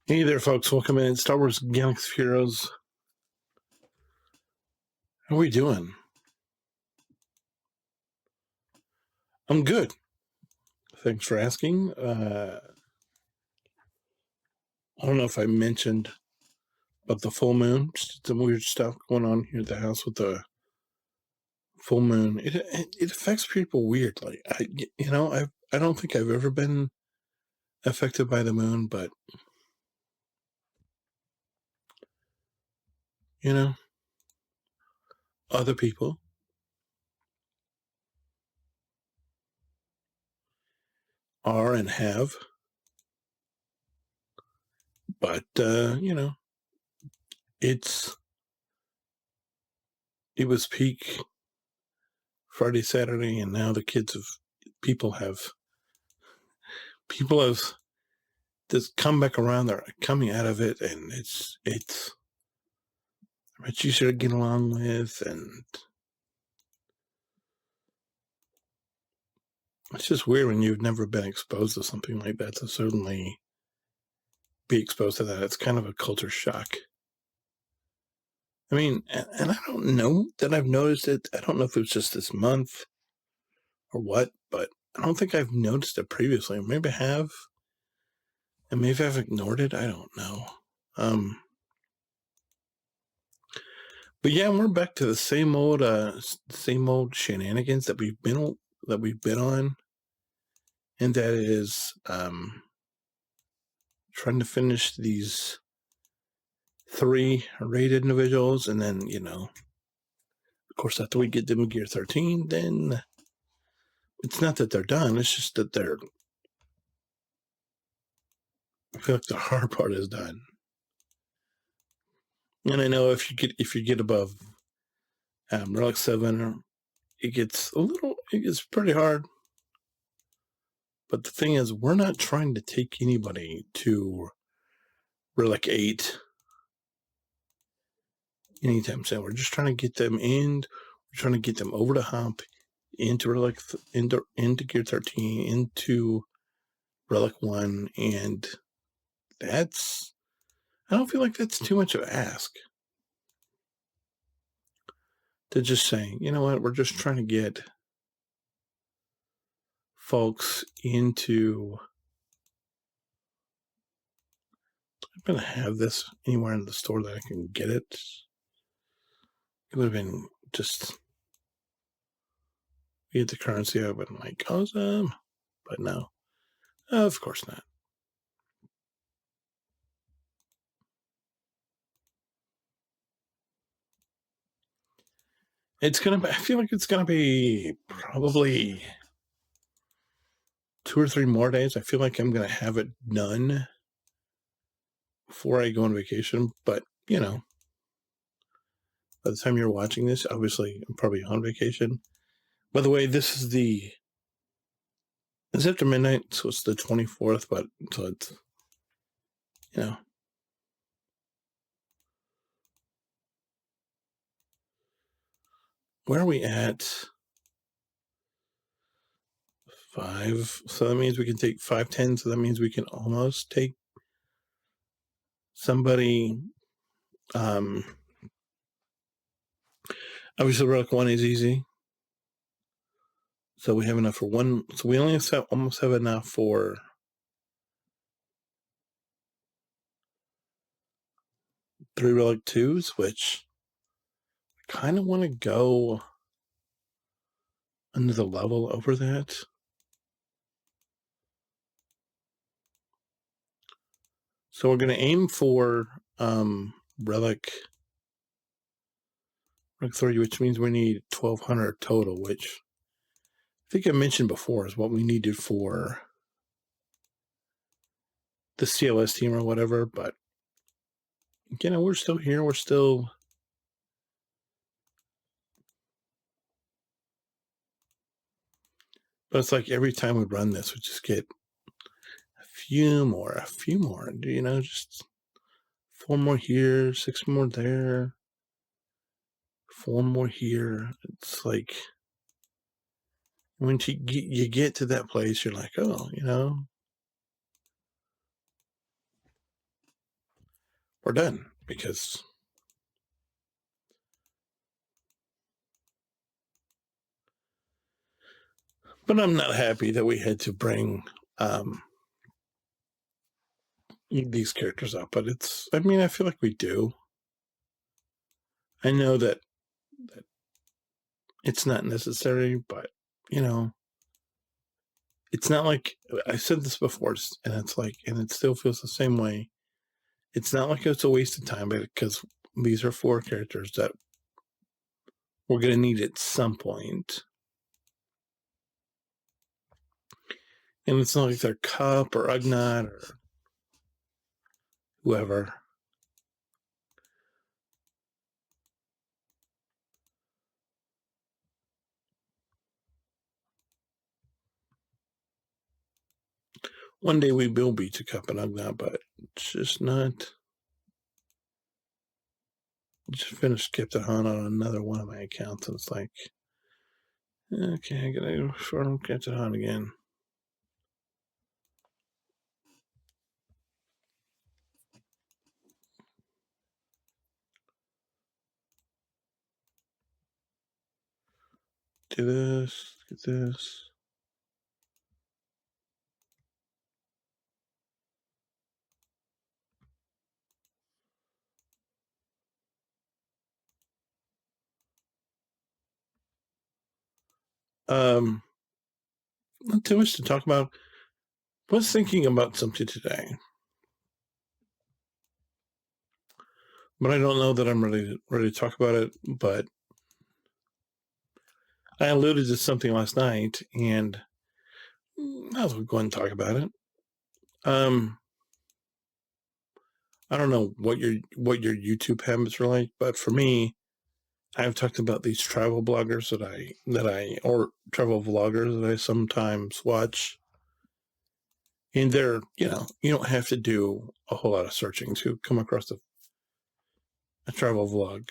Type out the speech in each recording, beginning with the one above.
Hey there, folks. Welcome in Star Wars Galaxy of Heroes. How are we doing? I'm good. Thanks for asking. I don't know if I mentioned about the full moon. Just some weird stuff going on here at the house with the full moon. It affects people weirdly. I don't think I've ever been affected by the moon, but you know, other people are and have. But it's it was peak Friday, Saturday, and now the kids have people have people have just come back around. They're coming out of it, and it's much easier to get along with, and it's just weird when you've never been exposed to something like that to suddenly be exposed to that. It's kind of a culture shock. I mean, and I don't know that I've noticed it. I don't know if it was just this month or what, but I don't think I've noticed it previously. Maybe I have, and maybe I've ignored it. I don't know. But yeah, we're back to the same old shenanigans that we've been on, and that is trying to finish these 3 rated individuals, and then of course, after we get them in Gear 13, then it's not that they're done. It's just that I feel like the hard part is done. And I know if you get above Relic 7, it gets pretty hard. But the thing is, we're not trying to take anybody to Relic 8 anytime soon. We're just trying to get them in. We're trying to get them over the hump into Relic, into Gear 13, into Relic 1, and I don't feel like that's too much of an ask. To just say, you know what, we're just trying to get folks into. I'm going to have this anywhere in the store that I can get it. It would have been just get the currency. I would have been like, awesome. But no, of course not. It's going to be, I feel like it's going to be probably 2 or 3 more days. I feel like I'm going to have it done before I go on vacation. But, by the time you're watching this, obviously I'm probably on vacation. By the way, it's after midnight, so it's the 24th, but so it's, where are we at? 5. So that means we can take 510. So that means we can almost take somebody. Obviously, Relic 1 is easy. So we have enough for 1. So we only almost have enough for 3 Relic 2s, which I kind of want to go under the level over that. So we're going to aim for Relic 3, which means we need 1,200 total, which I think I mentioned before is what we needed for the CLS team or whatever. But we're still here. We're still. But it's like every time we run this, we just get a few more, just 4 more here, 6 more there, 4 more here. It's like when you get to that place, you're like, oh, we're done, but I'm not happy that we had to bring these characters up, but I mean, I feel like we do. I know that it's not necessary, but, it's not like I said this before, and it still feels the same way. It's not like it's a waste of time, because these are 4 characters that we're going to need at some point. And it's not like they're Cup or Ugnaught or whoever. One day we will be to Cup and Ugnaught, but it's just not. Just finished Captain Han on another one of my accounts, and it's like, okay, I gotta farm Captain Han again. Do this, get this. Not too much to talk about. I was thinking about something today, but I don't know that I'm ready to talk about it. But I alluded to something last night, and I'll go ahead and talk about it. I don't know what your YouTube habits are like, but for me, I've talked about these travel bloggers or travel vloggers that I sometimes watch. And they're, you don't have to do a whole lot of searching to come across a travel vlog.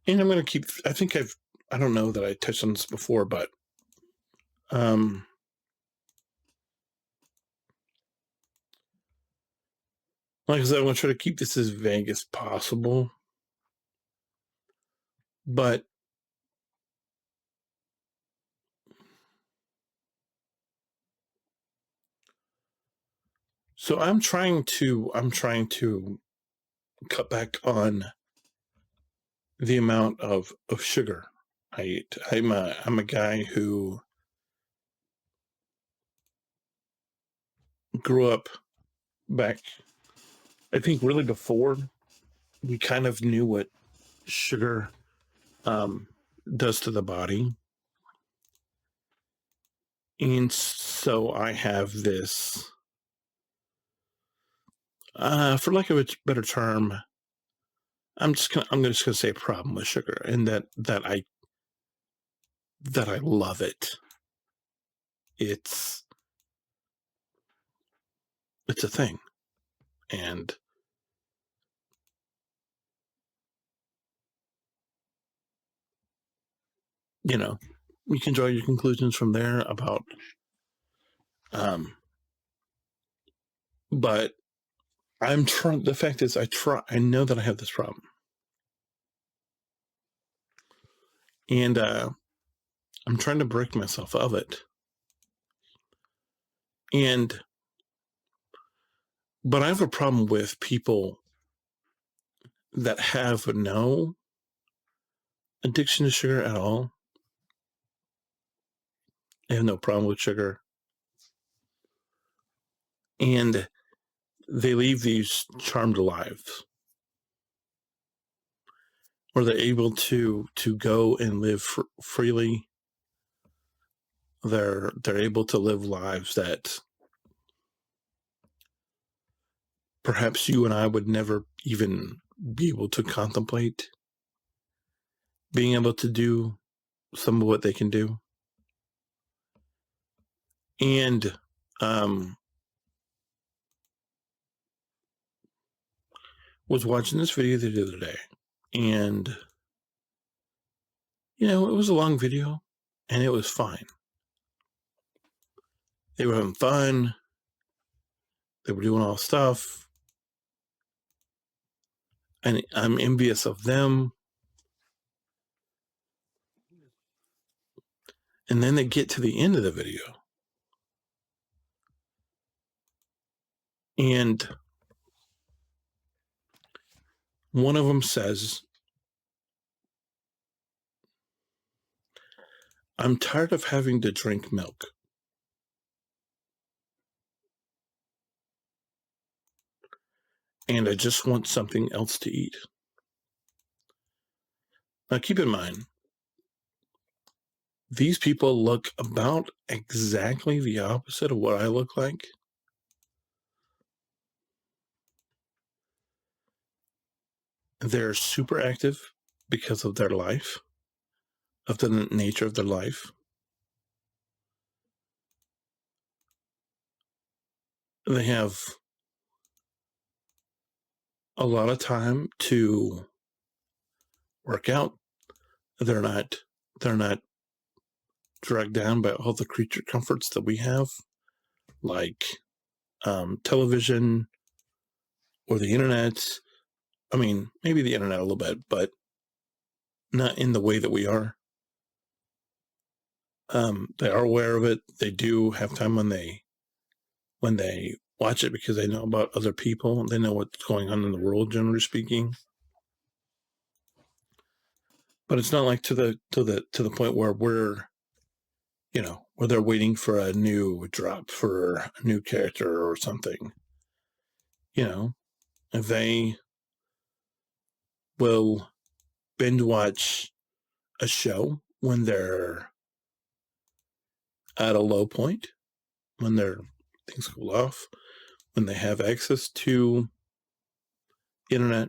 And I'm going to I don't know that I touched on this before, but like I said, I want to try to keep this as vague as possible. But so I'm trying to cut back on the amount of sugar I eat. I'm a guy who grew up back, I think, really before we kind of knew what sugar does to the body. And so I have this, for lack of a better term, I'm just gonna say a problem with sugar, and that I love it. It's a thing, and you can draw your conclusions from there about. But I'm trying. The fact is, I know that I have this problem, and I'm trying to break myself of it. But I have a problem with people that have no addiction to sugar at all. They have no problem with sugar, and they leave these charmed lives where they're able to go and live freely. They're able to live lives that perhaps you and I would never even be able to contemplate being able to do some of what they can do. And was watching this video the other day, and it was a long video, and it was fine. They were having fun. They were doing all this stuff, and I'm envious of them. And then they get to the end of the video, and one of them says, "I'm tired of having to drink milk. And I just want something else to eat." Now, keep in mind, these people look about exactly the opposite of what I look like. They're super active because of their life, of the nature of their life. They have a lot of time to work out. They're not dragged down by all the creature comforts that we have, like television or the internet. I mean, maybe the internet a little bit, but not in the way that we are. They are aware of it. They do have time when they watch it because they know about other people. They know what's going on in the world, generally speaking. But it's not like to the point where we're, where they're waiting for a new drop for a new character or something. They will binge watch a show when they're at a low point, when things cool off, when they have access to internet.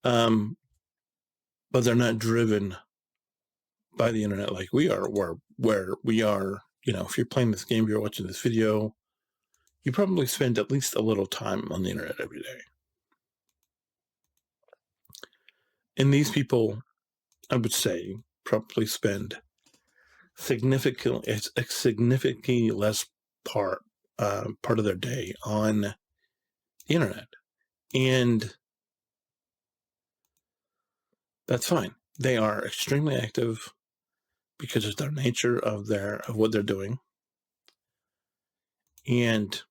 But they're not driven by the internet like we are, where we are. If you're playing this game, you're watching this video, you probably spend at least a little time on the internet every day. And these people, I would say, probably spend significantly less part of their day on the internet, and that's fine. They are extremely active because of their nature of what they're doing, and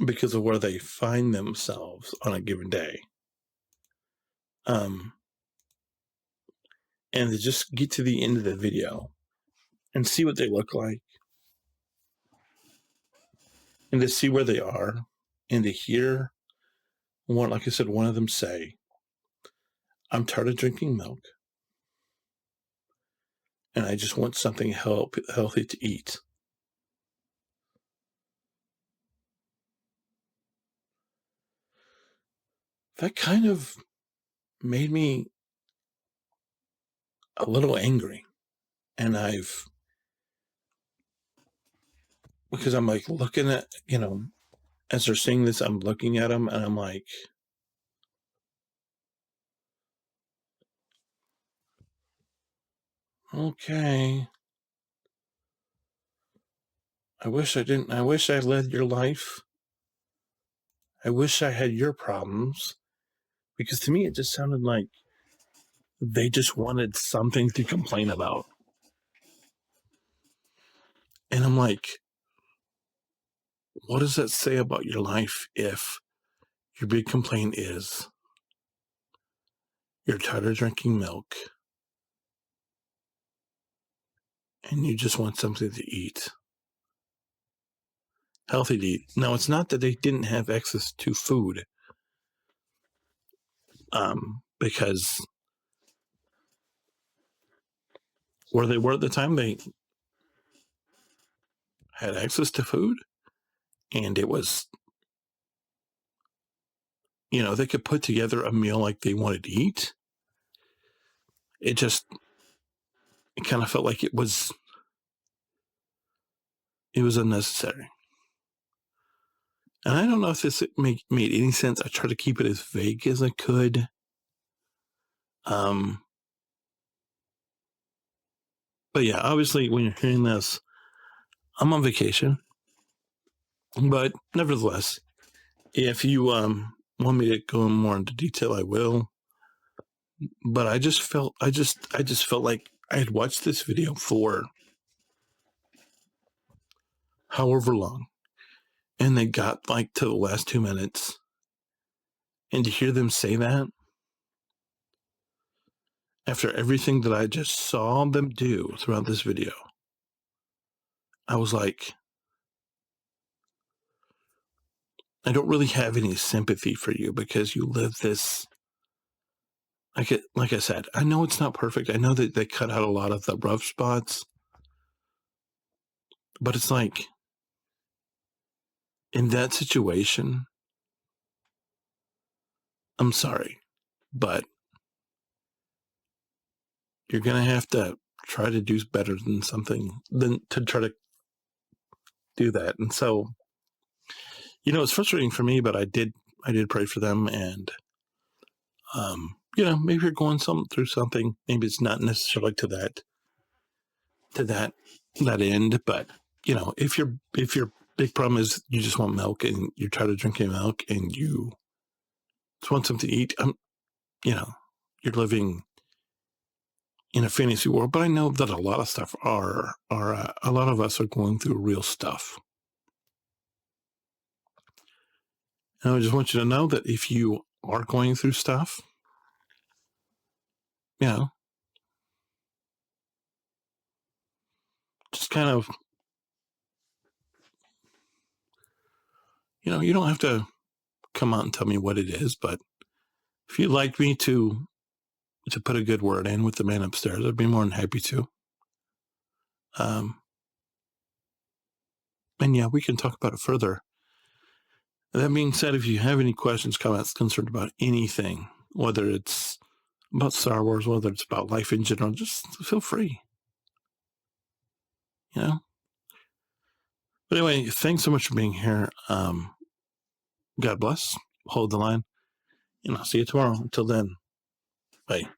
because of where they find themselves on a given day. And to just get to the end of the video and see what they look like, and to see where they are, and to hear like I said, one of them say, "I'm tired of drinking milk, and I just want something healthy to eat." That kind of made me a little angry. And because I'm like looking at, as they're saying this, I'm looking at them and I'm like, okay, I wish I led your life. I wish I had your problems. Because to me, it just sounded like they just wanted something to complain about. And I'm like, what does that say about your life if your big complaint is you're tired of drinking milk and you just want something to eat? Healthy to eat. Now, it's not that they didn't have access to food, because where they were at the time, they had access to food, and it was, they could put together a meal like they wanted to eat. It kind of felt like it was unnecessary. And I don't know if this made any sense. I tried to keep it as vague as I could. But yeah, obviously when you're hearing this, I'm on vacation, but nevertheless, if you want me to go more into detail, I will. But I just felt like I had watched this video for however long, and they got like to the last 2 minutes, and to hear them say that after everything that I just saw them do throughout this video, I was like, I don't really have any sympathy for you because you live this. Like I said, I know it's not perfect. I know that they cut out a lot of the rough spots, but it's like in that situation, I'm sorry, but you're going to have to try to do better than to try to do that. And so, it's frustrating for me, but I did pray for them. And, maybe you're going through something, maybe it's not necessarily to that end, but if your big problem is you just want milk and you're tired of drinking milk and you just want something to eat, you're living in a fantasy world. But I know that a lot of stuff are a lot of us are going through real stuff. And I just want you to know that if you are going through stuff, just kind of, you don't have to come out and tell me what it is, but if you'd like me to put a good word in with the man upstairs, I'd be more than happy to. And yeah, we can talk about it further. That being said, if you have any questions, comments, concerns about anything, whether it's about Star Wars, whether it's about life in general, just feel free. But anyway, thanks so much for being here. God bless. Hold the line. And I'll see you tomorrow. Until then, bye.